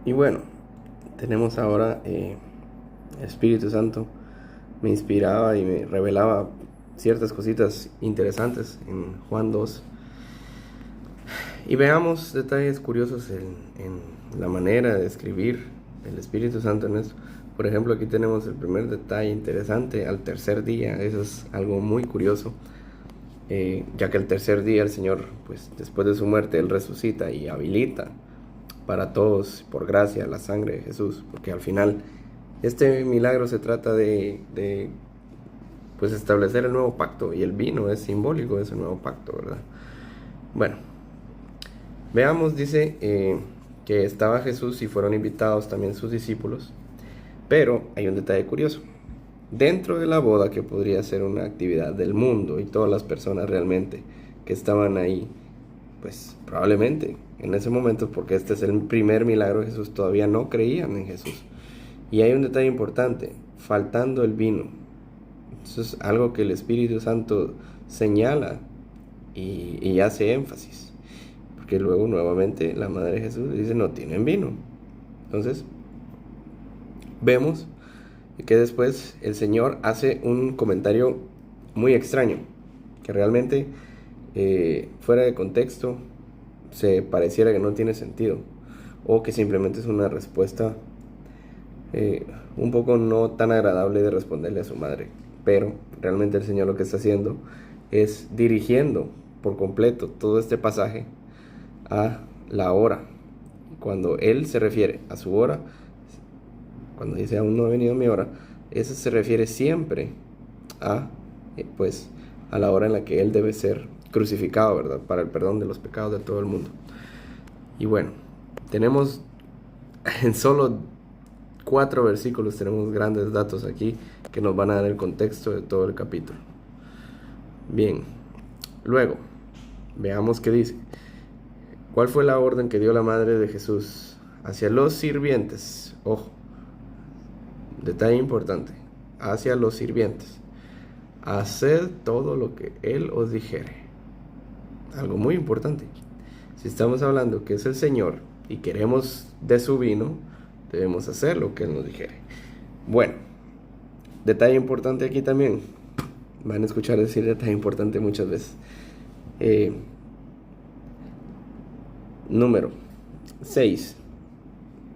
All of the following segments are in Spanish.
Y bueno, tenemos ahora el Espíritu Santo me inspiraba y me revelaba ciertas cositas interesantes en Juan 2. Y veamos detalles curiosos en la manera de escribir el Espíritu Santo en eso. Por ejemplo, aquí tenemos el primer detalle interesante, al tercer día. Eso es algo muy curioso, ya que el tercer día el Señor, pues después de su muerte, Él resucita y habilita para todos, por gracia, la sangre de Jesús, porque al final este milagro se trata de pues establecer el nuevo pacto, y el vino es simbólico de ese nuevo pacto, ¿verdad? Bueno, veamos, dice que estaba Jesús y fueron invitados también sus discípulos, pero hay un detalle curioso. Dentro de la boda, que podría ser una actividad del mundo y todas las personas realmente que estaban ahí, pues probablemente en ese momento, porque este es el primer milagro de Jesús, todavía no creían en Jesús. Y hay un detalle importante, faltando el vino. Eso es algo que el Espíritu Santo señala y hace énfasis. Porque luego nuevamente la Madre de Jesús dice no tienen vino. Entonces vemos que después el Señor hace un comentario muy extraño, que realmente fuera de contexto se pareciera que no tiene sentido, o que simplemente es una respuesta un poco no tan agradable de responderle a su madre. Pero realmente el Señor lo que está haciendo es dirigiendo por completo todo este pasaje a la hora. Cuando Él se refiere a su hora, cuando dice aún no ha venido mi hora, eso se refiere siempre a pues a la hora en la que Él debe ser crucificado, ¿verdad? Para el perdón de los pecados de todo el mundo. Y bueno, tenemos en solo 4 versículos, tenemos grandes datos aquí que nos van a dar el contexto de todo el capítulo. Bien, luego, veamos qué dice. ¿Cuál fue la orden que dio la madre de Jesús hacia los sirvientes? Ojo, detalle importante, hacia los sirvientes. Haced todo lo que Él os dijere. Algo muy importante. Si estamos hablando que es el Señor y queremos de su vino, debemos hacer lo que Él nos dijere. Bueno, detalle importante aquí también. Van a escuchar decir detalle importante muchas veces. Número 6.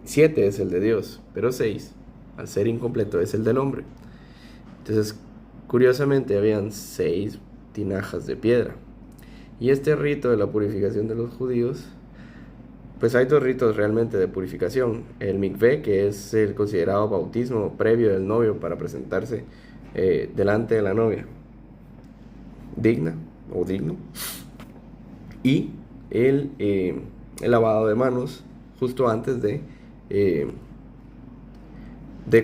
7 es el de Dios, pero 6, al ser incompleto, es el del hombre. Entonces, curiosamente, habían 6 tinajas de piedra. Y este rito de la purificación de los judíos, pues hay 2 ritos realmente de purificación. El mikvé, que es el considerado bautismo previo del novio para presentarse delante de la novia digna o digno. Y el lavado de manos justo antes de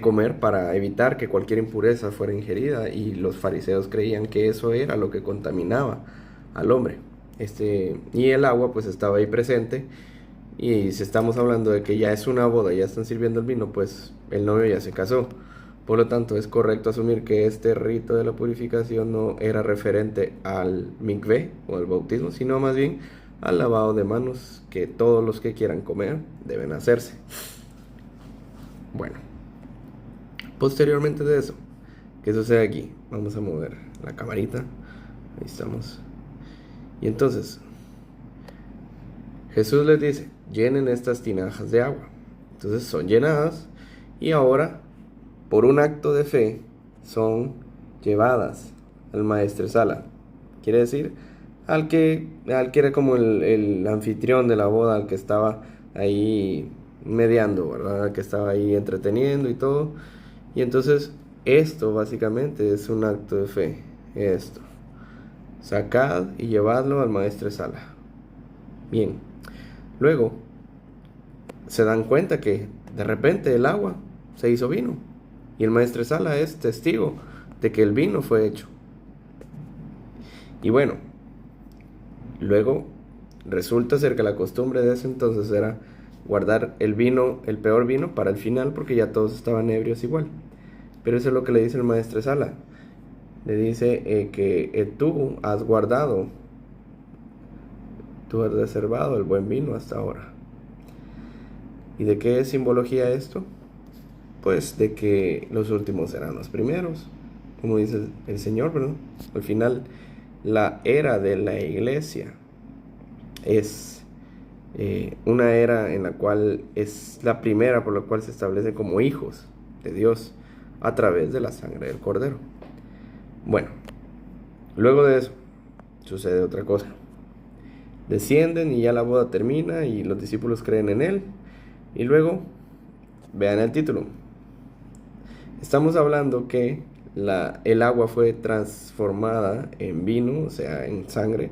comer, para evitar que cualquier impureza fuera ingerida, y los fariseos creían que eso era lo que contaminaba al hombre. Y el agua pues estaba ahí presente, y si estamos hablando de que ya es una boda, ya están sirviendo el vino, pues el novio ya se casó. Por lo tanto, es correcto asumir que este rito de la purificación no era referente al mikvé o al bautismo, sino más bien al lavado de manos que todos los que quieran comer deben hacerse. Bueno, posteriormente de eso, ¿qué sucede aquí? Vamos a mover la camarita. Ahí estamos. Y entonces, Jesús les dice, llenen estas tinajas de agua. Entonces son llenadas, y ahora, por un acto de fe, son llevadas al maestresala. Quiere decir, al que era como el anfitrión de la boda, al que estaba ahí mediando, ¿verdad? Al que estaba ahí entreteniendo y todo. Y entonces, esto básicamente es un acto de fe. Esto. Sacad y llevadlo al maestresala. Bien. Luego, se dan cuenta que de repente el agua se hizo vino. Y el maestresala es testigo de que el vino fue hecho. Y bueno, luego resulta ser que la costumbre de ese entonces era guardar el vino, el peor vino, para el final, porque ya todos estaban ebrios igual. Pero eso es lo que le dice el maestresala. Le dice que tú has guardado, tú has reservado el buen vino hasta ahora. ¿Y de qué es simbología esto? Pues de que los últimos serán los primeros, como dice el Señor, ¿verdad? Al final, la era de la iglesia es una era en la cual es la primera por la cual se establecen como hijos de Dios a través de la sangre del Cordero. Bueno, luego de eso sucede otra cosa. Descienden y ya la boda termina y los discípulos creen en él. Y luego, vean el título. Estamos hablando que el agua fue transformada en vino, o sea, en sangre.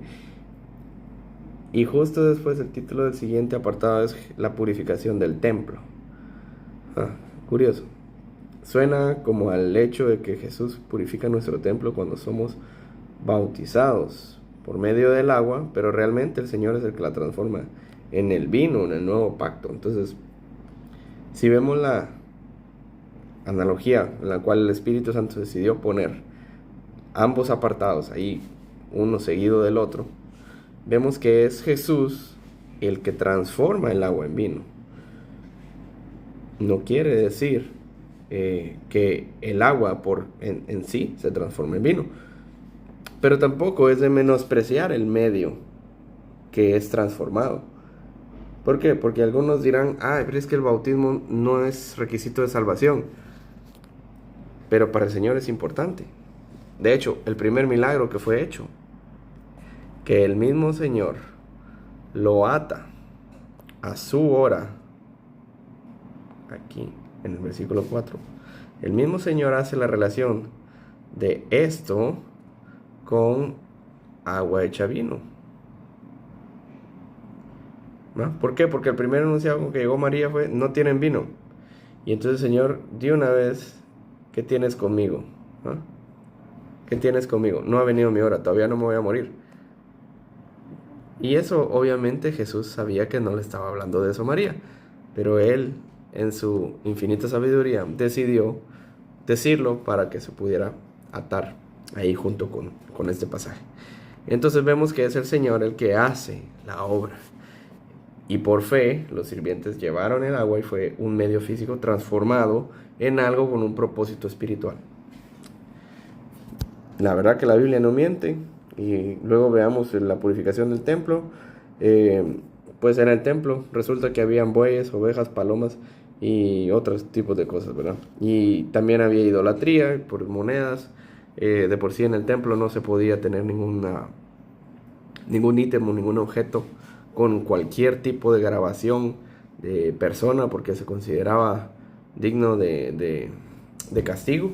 Y justo después el título del siguiente apartado es la purificación del templo. Curioso. Suena como al hecho de que Jesús purifica nuestro templo cuando somos bautizados por medio del agua, pero realmente el Señor es el que la transforma en el vino, en el nuevo pacto. Entonces, si vemos la analogía en la cual el Espíritu Santo decidió poner ambos apartados ahí, uno seguido del otro, vemos que es Jesús el que transforma el agua en vino. No quiere decir que el agua en sí se transforme en vino, pero tampoco es de menospreciar el medio que es transformado. ¿Por qué? Porque algunos dirán, pero es que el bautismo no es requisito de salvación, pero para el Señor es importante. De hecho, el primer milagro que fue hecho, que el mismo Señor lo ata a su hora, aquí en el versículo 4, el mismo Señor hace la relación de esto con agua hecha vino. ¿No? ¿Por qué? Porque el primer enunciado con que llegó María fue, no tienen vino. Y entonces el Señor, de una vez, ¿qué tienes conmigo? ¿No? ¿Qué tienes conmigo? No ha venido mi hora, todavía no me voy a morir. Y eso obviamente Jesús sabía que no le estaba hablando de eso a María, pero él en su infinita sabiduría decidió decirlo para que se pudiera atar ahí junto con este pasaje. Entonces vemos que es el Señor el que hace la obra. Y por fe los sirvientes llevaron el agua y fue un medio físico transformado en algo con un propósito espiritual. La verdad que la Biblia no miente. Y luego veamos la purificación del templo. Pues en el templo resulta que habían bueyes, ovejas, palomas y otros tipos de cosas, ¿verdad? Y también había idolatría por monedas. De por sí en el templo no se podía tener ningún ítem o ningún objeto con cualquier tipo de grabación de persona, porque se consideraba digno de castigo,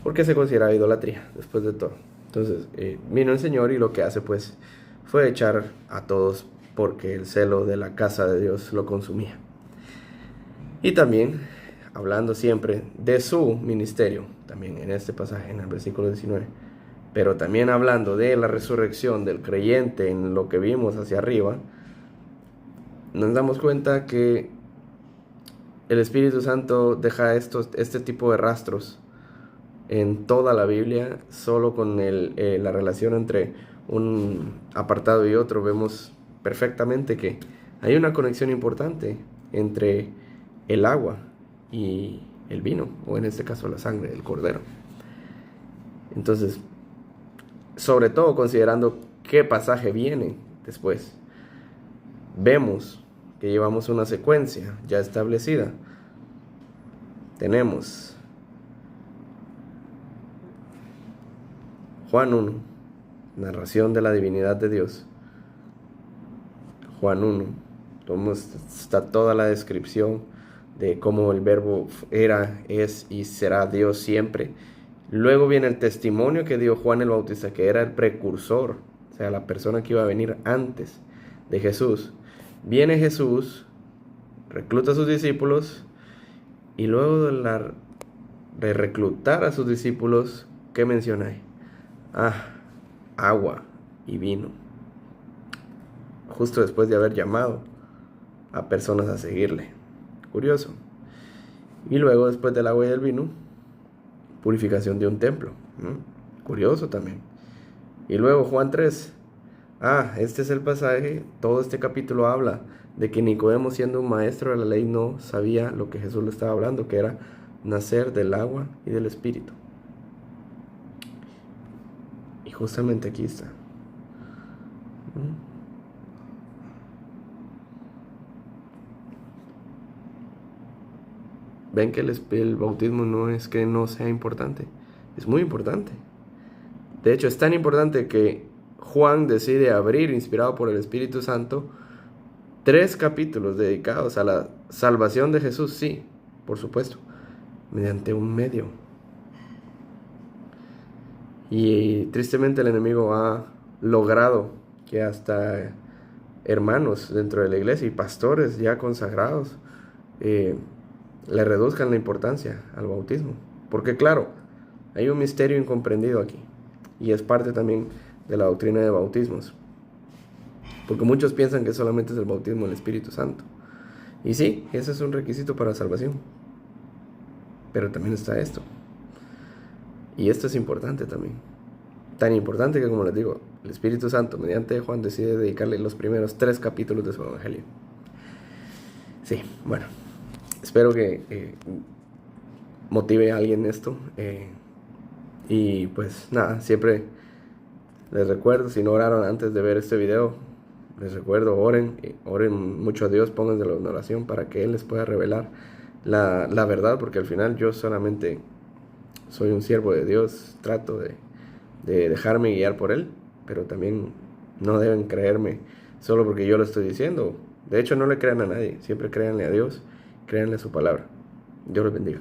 porque se consideraba idolatría después de todo. Entonces vino el Señor y lo que hace pues fue echar a todos, porque el celo de la casa de Dios lo consumía. Y también hablando siempre de su ministerio, también en este pasaje, en el versículo 19, pero también hablando de la resurrección del creyente en lo que vimos hacia arriba, nos damos cuenta que el Espíritu Santo deja este tipo de rastros en toda la Biblia. Solo con la relación entre un apartado y otro vemos perfectamente que hay una conexión importante entre el agua y el vino, o en este caso la sangre del Cordero. Entonces, sobre todo considerando qué pasaje viene después, vemos que llevamos una secuencia ya establecida. Tenemos Juan 1, narración de la divinidad de Dios. Juan 1, está toda la descripción de cómo el verbo era, es y será Dios siempre. Luego viene el testimonio que dio Juan el Bautista, que era el precursor, o sea, la persona que iba a venir antes de Jesús. Viene Jesús, recluta a sus discípulos, y luego de reclutar a sus discípulos, ¿qué menciona ahí? Agua y vino. Justo después de haber llamado a personas a seguirle. Curioso. Y luego, después del agua y del vino, purificación de un templo. Curioso también. Y luego Juan 3, Este es el pasaje, todo este capítulo habla de que Nicodemo, siendo un maestro de la ley, no sabía lo que Jesús le estaba hablando, que era nacer del agua y del espíritu. Y justamente aquí está. Ven que el bautismo no es que no sea importante, es muy importante. De hecho, es tan importante que Juan decide abrir, inspirado por el Espíritu Santo, 3 capítulos dedicados a la salvación de Jesús, sí, por supuesto, mediante un medio. Y tristemente el enemigo ha logrado que hasta hermanos dentro de la iglesia y pastores ya consagrados le reduzcan la importancia al bautismo. Porque claro, hay un misterio incomprendido aquí. Y es parte también de la doctrina de bautismos. Porque muchos piensan que solamente es el bautismo del Espíritu Santo. Y sí, ese es un requisito para la salvación. Pero también está esto. Y esto es importante también. Tan importante que, como les digo, el Espíritu Santo, mediante Juan, decide dedicarle los primeros 3 capítulos de su evangelio. Sí, bueno. Espero que motive a alguien esto. Y pues nada, siempre les recuerdo, si no oraron antes de ver este video, les recuerdo, oren mucho a Dios, pónganse en oración para que Él les pueda revelar la verdad, porque al final yo solamente soy un siervo de Dios, trato de dejarme guiar por Él, pero también no deben creerme solo porque yo lo estoy diciendo. De hecho, no le crean a nadie, siempre créanle a Dios, créanle a su palabra. Dios los bendiga.